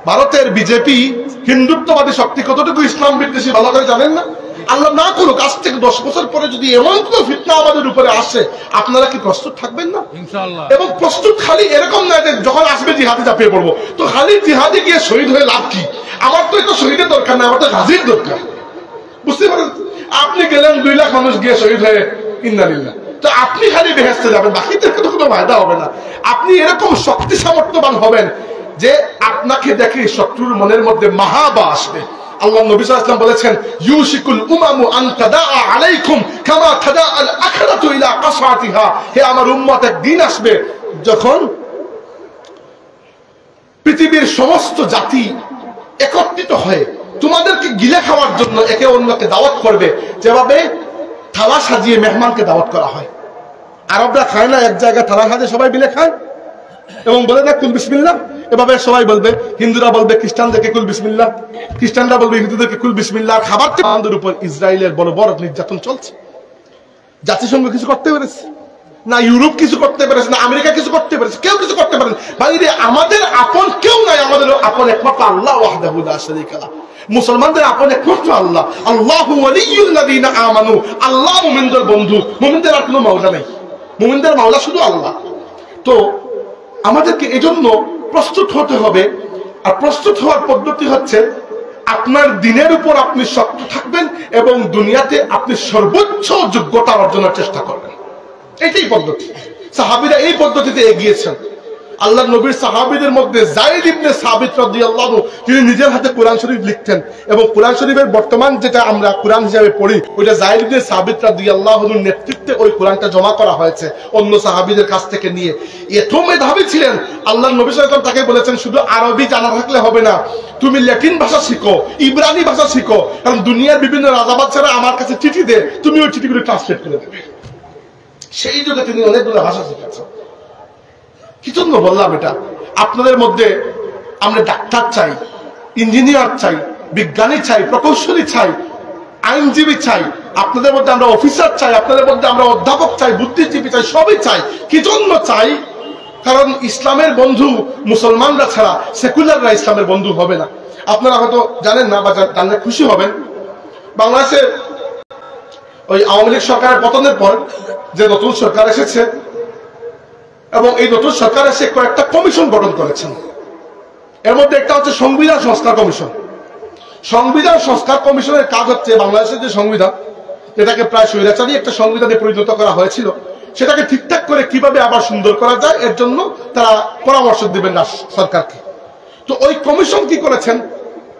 ভারতের বিজেপি হিন্দুত্ববাদী শক্তি কতটুকু ইসলাম বিদ্বেষী ভালো করে জানেন না? আল্লাহ না করুক, আজ থেকে 10 বছর পরে যদি এমন কোনো ফিতনা আমাদের উপরে আসে, আপনারা কি প্রস্তুত থাকবেন না? ইনশাআল্লাহ। এবং প্রস্তুত খালি এরকম না যে যখন আসবে জিহাদে ঝাঁপিয়ে পড়বো। তো খালি জিহাদে গিয়ে শহীদ হয়ে লাভ কি? আমার তো এটা শহীদের দরকার না, আমার তো গাজীর দরকার। বুঝতে পারেন? আপনি গেলেন 2 লাখ মানুষ গিয়ে শহীদ হয়ে ইন্নালিল্লাহ, তো আপনি খালি বেহেশতে যাবেন, বাকিদেরকে তো কোনো ফায়দা হবে না। আপনি এরকম শক্তি সামর্থ্যবান হবেন যে আপনাকে দেখে শত্রুর মনের মধ্যে মাহাবা আসবে। আল্লাহ নবী সাল্লাল্লাহু আলাইহি ওয়াসাল্লাম বলেছেন, ইউশিকুল উমামু আন তাদাআ আলাইকুম কামা তাদাআল আখরাতু ইলা কাসাতিহা। হে আমার উম্মত, একদিন আসবে যখন পৃথিবীর সমস্ত জাতি একত্রিত হয়ে তোমাদেরকে গিলে খাওয়ার জন্য একে অন্যকে দাওয়াত করবে, যেভাবে থালা সাজিয়ে মেহমানকে দাওয়াত করা হয়। আরবরা খায় না এক জায়গায় থালা সাজিয়ে সবাই মিলে খায় এবং বলে না কুল বিসমিল্লাহ, এভাবে সবাই বলবে। হিন্দুরা বলবে খ্রিস্টানদেরকে কুল বিসমিল্লাহ, খ্রিস্টানরা বলবে হিন্দুদেরকে কুল বিসমিল্লাহ। খাবারটা আমাদের উপর ইসরায়েলের বড় বড় নির্যাতন চলছে। জাতিসংঘ কিছু করতে পেরেছে না, ইউরোপ কিছু করতে পেরেছে না, আমেরিকা কিছু করতে পেরেছে, কেউ কিছু করতে পারেন। ভাইরে, আমাদের আপন কেউ নাই, আমাদের আপন একমাত্র আল্লাহ ওয়াহদাহু লা শারীকা লাহু। মুসলমানদের আপন একমাত্র আল্লাহ। আল্লাহু ওয়ালিয়ুল্লাযীনা আমানু। আল্লাহ মুমিনদের বন্ধু, মুমিনদের আর কোনো মাওলা নেই, মুমিনদের মাওলা শুধু আল্লাহ। তো আমাদেরকে এজন্য প্রস্তুত হতে হবে। আর প্রস্তুত হওয়ার পদ্ধতি হচ্ছে, আপনার দিনের উপর আপনি শক্ত থাকবেন এবং দুনিয়াতে আপনি সর্বোচ্চ যোগ্যতা অর্জনের চেষ্টা করবেন। এটাই পদ্ধতি। সাহাবীরা এই পদ্ধতিতে এগিয়েছেন। আল্লাহর নবীর সাহাবীদের মধ্যে যায়েদ ইবনে সাবিত রাদিয়াল্লাহু আনহু, তিনি নিজের হাতে কোরআন শরীফ লিখতেন এবং কোরআন শরীফের বর্তমান যেটা আমরা কোরআন হিসেবে পড়ি, ওইটা যায়েদ ইবনে সাবিত রাদিয়াল্লাহু আনহুর নেতৃত্বে ওই কোরআনটা জমা করা হয়েছে অন্য সাহাবীদের কাছ থেকে নিয়ে। এত মেধাবী ছিলেন, আল্লাহর নবী সাল্লাল্লাহু আলাইহি ওয়াসাল্লাম তাকে বলেছেন, শুধু আরবি জানা থাকলে হবে না, তুমি ল্যাটিন ভাষা শিখো, ইব্রানি ভাষা শিখো, কারণ দুনিয়ার বিভিন্ন রাজাবাদশারা আমার কাছে চিঠি দেয়, তুমি ওই চিঠিগুলো ট্রান্সলেট করে দেবে। সেই যুগে তিনি অনেকগুলো ভাষা শিখেছেন। কি জন্য বললাম এটা? আপনাদের মধ্যে আমরা ডাক্তার চাই, ইঞ্জিনিয়ার চাই, বিজ্ঞানী চাই, প্রকৌশলী চাই, আইনজীবী চাই, আপনাদের মধ্যে আমরা অফিসার চাই, আপনাদের মধ্যে আমরা অধ্যাপক চাই, বুদ্ধিজীবী চাই, সবই চাই। কি জন্য চাই? কারণ ইসলামের বন্ধু মুসলমানরা ছাড়া সেকুলাররা ইসলামের বন্ধু হবে না। আপনারা হয়তো জানেন না বা জানলে খুশি হবেন, বাংলাদেশে ওই আওয়ামী লীগ সরকারের পতনের পর যে নতুন সরকার এসেছে এবং এই নতুন সরকার এসে কয়েকটা কমিশন গঠন করেছেন। এর মধ্যে একটা হচ্ছে সংবিধান সংস্কার কমিশন। সংবিধান সংস্কার কমিশনের কাজ হচ্ছে বাংলাদেশের যে সংবিধান, যেটাকে প্রায় স্বৈরাচারী একটা সংবিধানে পরিণত করা হয়েছিল, সেটাকে ঠিকঠাক করে কিভাবে আবার সুন্দর করা যায় এর জন্য তারা পরামর্শ দিবেন সরকারকে। তো ওই কমিশন কি করেছেন?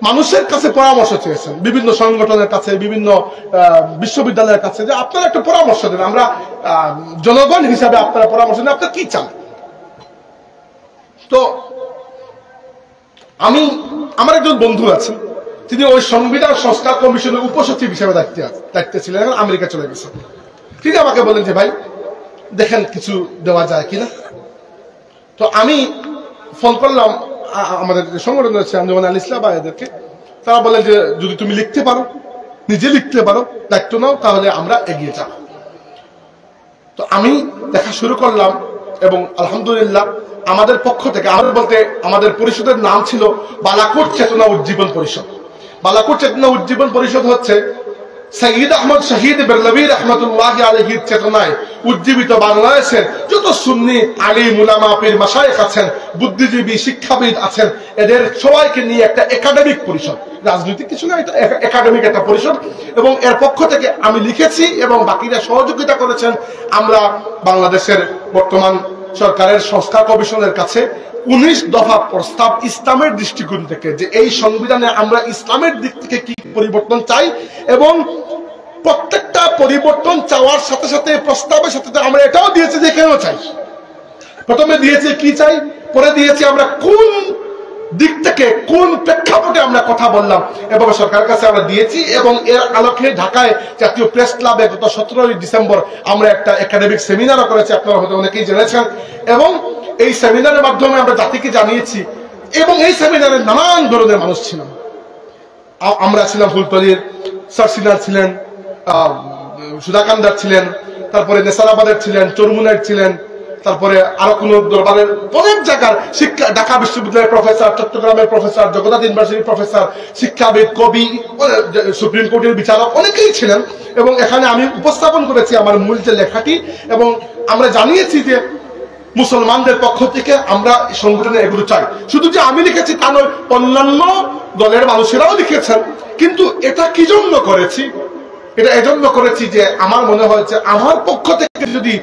মানুষের কাছে পরামর্শ চেয়েছেন, বিভিন্ন সংগঠনের কাছে, বিভিন্ন বিশ্ববিদ্যালয়ের কাছে, যে আপনারা একটা পরামর্শ দেন, আমরা জনগণ হিসাবে আপনারা পরামর্শ দেন, আপনারা কি চান। তো আমার একজন বন্ধু আছেন, তিনি ওই সংবিধান সংস্কার কমিশনের উপসচিব হিসেবে দায়িত্বে ছিলেন, এখন আমেরিকা চলে গেছেন। তিনি আমাকে বলেন যে ভাই দেখেন কিছু দেওয়া যায় কিনা। তো আমি ফোন করলাম আমাদের যে সংগঠন রয়েছে আঞ্জুমান আল ইসলাম বা এদেরকে, তারা বলেন যে যদি তুমি লিখতে পারো, নিজে লিখতে পারো, দায়িত্ব নাও, তাহলে আমরা এগিয়ে যাব। তো আমি দেখা শুরু করলাম এবং আলহামদুলিল্লাহ আমাদের পক্ষ থেকে, আমাদের পরিষদের নাম ছিল বালাকোট চেতনা উজ্জীবন পরিষদ। বালাকোট চেতনা উজ্জীবন পরিষদ হচ্ছে সৈয়দ আহমদ শহীদ বেরলভী রহমতুল্লাহি আলাইহির চেতনায় উজ্জীবিত বাংলাদেশের যত সুন্নি আলিম উলামা পীর মাশায়েখ আছেন, বুদ্ধিজীবী শিক্ষাবিদ আছেন, এদের সবাইকে নিয়ে একটা একাডেমিক পরিষদ, রাজনৈতিক কিছু না, এটা একাডেমিক একটা পরিষদ। এবং এর পক্ষ থেকে আমি লিখেছি এবং বাকিরা সহযোগিতা করেছেন। আমরা বাংলাদেশের বর্তমান সরকারের সংস্কার কমিশনের কাছে 19 দফা প্রস্তাব ইসলামের দৃষ্টিকোণ থেকে, যে এই সংবিধানে আমরা ইসলামের দিক থেকে কি পরিবর্তন চাই, এবং প্রত্যেকটা পরিবর্তন চাওয়ার সাথে সাথে প্রস্তাবের সাথে আমরা এটাও দিয়েছি যে কেন চাই। প্রথমে দিয়েছি কি চাই, পরে দিয়েছি আমরা কোন দিক থেকে কোন প্রেক্ষাপটে আমরা কথা বললাম, এভাবে সরকারের কাছে আমরা দিয়েছি। এবং এর আলোকে ঢাকায় জাতীয় প্রেস ক্লাবে গত 17 ডিসেম্বর আমরা একটা একাডেমিক সেমিনারও করেছি, আপনারা হয়তো অনেকেই জেনেছেন। এবং এই সেমিনারের মাধ্যমে আমরা জাতিকে জানিয়েছি, এবং এই সেমিনারে নানান ধরনের মানুষ ছিলাম। আমরা ছিলাম ফুলতলির, সারসিনার ছিলেন, সুধাকান্দার ছিলেন, তারপরে নেসারাবাদের ছিলেন, চরমুনার ছিলেন, তারপরে আরো কোন দরবারের অনেক জায়গার শিক্ষা, ঢাকা বিশ্ববিদ্যালয়ের প্রফেসর, চট্টগ্রামের প্রফেসর, জগন্নাথ ইউনিভার্সিটির প্রফেসর, শিক্ষাবিদ, কবি, সুপ্রিম কোর্টের বিচারক অনেকেই ছিলেন। এবং এখানে আমি উপস্থাপন করেছি আমার মূল যে লেখাটি, এবং আমরা জানিয়েছি যে মুসলমানদের পক্ষ থেকে আমরা সংগঠনে এগুলো চাই। শুধু যে আমি লিখেছি তা নয়, অন্যান্য দলের মানুষেরাও লিখেছেন। কিন্তু এটা কি জন্য করেছি? এটা এজন্য করেছি যে আমার মনে হয়েছে আমার পক্ষ থেকে যদি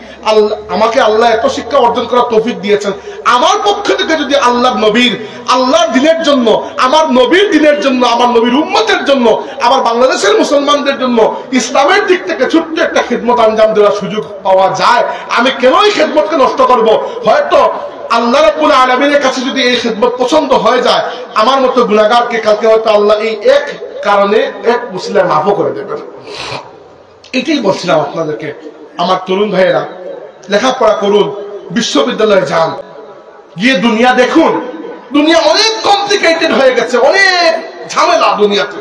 আমাকে আল্লাহ এত শিক্ষা অর্জন করার তৌফিক দিয়েছেন, আমার পক্ষ থেকে যদি আল্লাহর নবীর, আল্লাহর দিনের জন্য, আমার নবীর দিনের জন্য, আমার নবীর উম্মতের জন্য, আমার বাংলাদেশের মুসলমানদের জন্য ইসলামের দিক থেকে ছোট্ট একটা খিদমত আঞ্জাম দেওয়ার সুযোগ পাওয়া যায়, আমি কেন এই খিদমতকে নষ্ট করব? হয়তো আল্লাহ রাব্বুল আলামিনের কাছে যদি এই খিদমত পছন্দ হয়ে যায়, আমার মতো গুনাহগারকে কালকে হয়তো আল্লাহ এই এক কারণে এক মুসলিম মাফও করে দেবেন। এটাই বলছিলাম আপনাদেরকে। আমার তরুণ ভাইয়েরা, লেখাপড়া করুন, বিশ্ববিদ্যালয়ে যান, গিয়ে দুনিয়া দেখুন। দুনিয়া অনেক কমপ্লিকেটেড হয়ে গেছে, অনেক ঝামেলা দুনিয়াতে।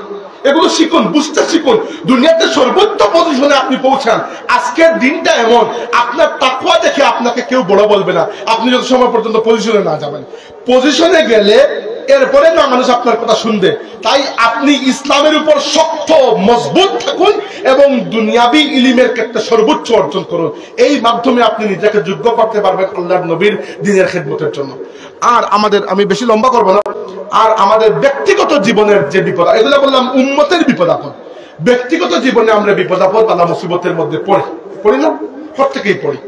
এগুলো শিখুন, বুঝতে শিখুন। দুনিয়াতে সর্বোচ্চ পজিশনে আপনি পৌঁছান। আজকের দিনটা এমন, আপনার তাকওয়া দেখে আপনাকে কেউ বড় বলবে না, আপনি যত সময় পর্যন্ত পজিশনে না যাবেন। পজিশনে গেলে এরপরে না মানুষ আপনার কথা শুনবে। তাই আপনি ইসলামের উপর শক্ত মজবুত থাকুন এবং দুনিয়াবি ইলমের ক্ষেত্রে সর্বোচ্চ অর্জন করুন। এই মাধ্যমে আপনি নিজেকে যোগ্য করতে পারবেন আল্লাহর নবীর দ্বীনের খেদমতের জন্য। আর আমাদের, আমি বেশি লম্বা করবো না, আর আমাদের ব্যক্তিগত জীবনের যে বিপদ, এগুলো বললাম উম্মতের বিপদ আপদ। ব্যক্তিগত জীবনে আমরা বিপদ আপদ, বালা মুসিবতের মধ্যে পড়ি না? প্রত্যেকেই পড়ি।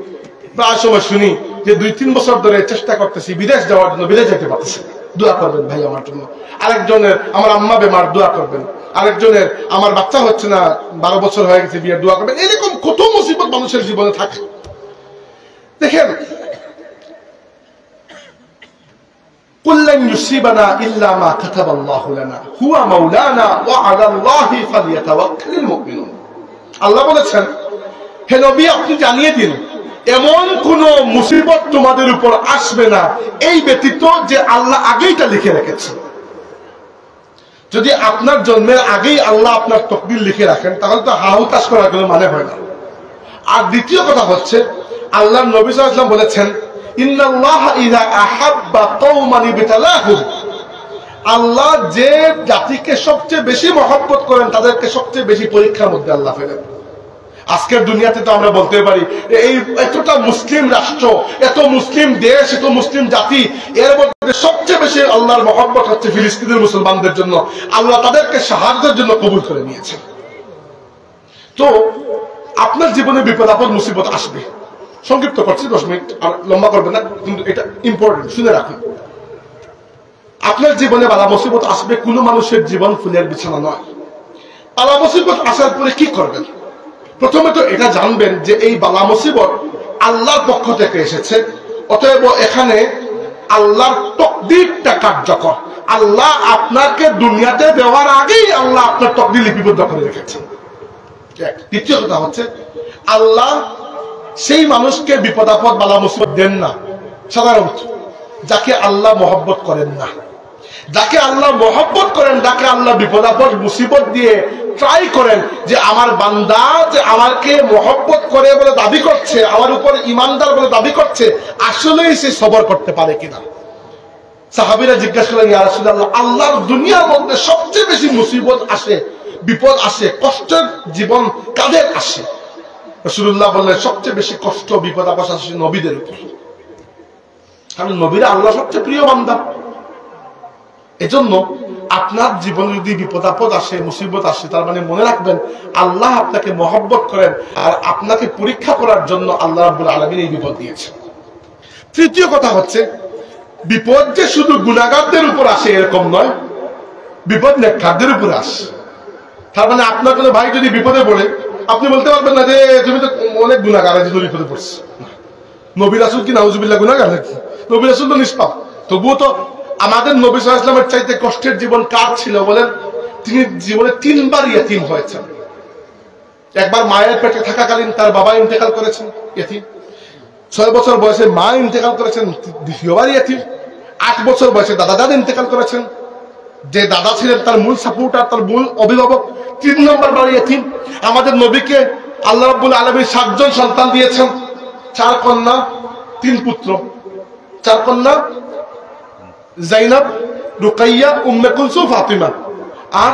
প্রায় সময় শুনি যে 2-3 বছর ধরে চেষ্টা করতেছি বিদেশ যাওয়ার জন্য, বিদেশ যেতে পারতেছি। দোয়া করবেন ভাই আমার জন্য। আরেকজনের আমার আম্মা বেমার, দোয়া করবেন। আরেকজনের আমার বাচ্চা হচ্ছে না, 12 বছর হয়ে গেছে, বিয়ের, দোয়া করবেন। এরকম কত মুসিবত মানুষের জীবনে থাকে। দেখেন, কুল্লান ইউসিবানা ইল্লা মা কাতাবাল্লাহু লানা হুয়া মাওলানা ওয়া আলাল্লাহি ফালিয়াতাওয়াক্কালিল মুমিনুন। আল্লাহ বলেছেন, হে নবী আপনি জানিয়ে দিন, এমন কোন মুসিবত তোমাদের উপর আসবে না এই ব্যতীত যে আল্লাহ আগেইটা লিখে রেখেছেন। যদি আপনার জন্মের আগেই আল্লাহ আপনার তকদির লিখে রাখেন, তাহলে তো হাহুতাশ করার কোনো মানে হয় না। আর দ্বিতীয় কথা হচ্ছে, আল্লাহর নবী সাল্লাল্লাহু আলাইহি ওয়াসাল্লাম বলেছেন, ইন্নাল্লাহা ইযা আহাব্বা কওমান ইবতালাহুম। আল্লাহ যে জাতিকে সবচেয়ে বেশি মহব্বত করেন, তাদেরকে সবচেয়ে বেশি পরীক্ষার মধ্যে আল্লাহ ফেলেন। আজকের দুনিয়াতে তো আমরা বলতে পারি, এই এতটা মুসলিম রাষ্ট্র, এত মুসলিম দেশ, এত মুসলিম জাতি, এর মধ্যে সবচেয়ে বেশি আল্লাহর মহব্বত হচ্ছে ফিলিস্তিনের মুসলমানদের জন্য। আল্লাহ তাদেরকে সাহায্যের জন্য কবুল করে নিয়েছেন। তো আপনার জীবনে বিপদ আপদ মুসিবত আসবে। সংক্ষিপ্ত করছি, 10 মিনিট, আর লম্বা করবেন না, কিন্তু এটা ইম্পর্টেন্ট, শুনে রাখুন। আপনার জীবনে বালা মুসিবত আসবে। কোনো মানুষের জীবন ফুলের বিছানা নয়। বালা মুসিবত আসার পরে কি করবেন? প্রথমে তো এটা জানবেন যে এই বালা মুসিবত আল্লাহর পক্ষ থেকে এসেছে। অতএব এখানে আল্লাহর তাকদীরটা কার্যকর। আল্লাহ আপনাকে দুনিয়াতে দেওয়ার আগেই আল্লাহ আপনার তাকদীর লিপিবদ্ধ করে রেখেছেন। দ্বিতীয় কথা হচ্ছে, আল্লাহ সেই মানুষকে বিপদ আপদ বালা মুসিবত দেন না সাধারণত যাকে আল্লাহ মহব্বত করেন না। যাকে আল্লাহ মহব্বত করেন, যাকে আল্লাহ বিপদ আপদ মুসিবত দিয়ে ট্রাই করেন যে আমার বান্দা যে আমাকে মহব্বত করে বলে দাবি করছে, আমার উপর ইমানদার বলে দাবি করছে, আসলেই সে সবর করতে পারে কিনা। সাহাবীরা জিজ্ঞাসা করেন, ইয়া রাসূলুল্লাহ, আল্লাহর দুনিয়ার মধ্যে সবচেয়ে বেশি মুসিবত আসে, বিপদ আসে, কষ্টের জীবন কাদের আসে? রাসূলুল্লাহ বললেন, সবচেয়ে বেশি কষ্ট বিপদ আপদ আসে নবীদের উপর। কারণ নবীরা আল্লাহ সবচেয়ে প্রিয় বান্দা। এজন্য আপনার জীবনে যদি বিপদ আপদ আসে, মুসিবত আসে, তার মানে মনে রাখবেন আল্লাহ আপনাকে মহব্বত করেন আর আপনাকে পরীক্ষা করার জন্য আল্লাহ রাব্বুল আলামিন এই বিপদ দিয়েছেন। তৃতীয় কথা হচ্ছে, বিপদ যে শুধু গুনাহগারদের উপর আসে এরকম নয়, বিপদ নেককারদের উপর আসে। তার মানে আপনার কোনো ভাই যদি বিপদে পড়ে, আপনি বলতে পারবেন না যে তুমি তো অনেক গুনাহগার, এই জন্য বিপদে পড়ছে। নবী রাসূল কি নাউজুবিল্লাহ গুনাহগার নাকি? নবী রাসূল তো নিষ্পাপ। তবুও তো আমাদের নবী সাল্লাল্লাহু আলাইহি ওয়াসাল্লামের চাইতে কষ্টের জীবন কার ছিল বলেন? তিনি জীবনে 3 বার ইয়তীম হয়েছেন। একবার মায়ের পেটে থাকাকালীন তার বাবা ইন্তেকাল করেছেন, ইয়তীম। 6 বছর বয়সে মা ইন্তেকাল করেছেন, দ্বিতীয়বার ইয়তীম। 8 বছর বয়সে দাদা দাদি ইন্তেকাল করেছেন, যে দাদা ছিলেন তার মূল সাপোর্টার, তার মূল অভিভাবক, 3 নম্বর বার ইয়তীম। আমাদের নবীকে আল্লাহ রাব্বুল আলামিন 7 জন সন্তান দিয়েছেন, 4 কন্যা তিন পুত্র, চার কন্যা জাইনাব, রুকাইয়া, উম্মে কুলসুম, ফাতিমা। আর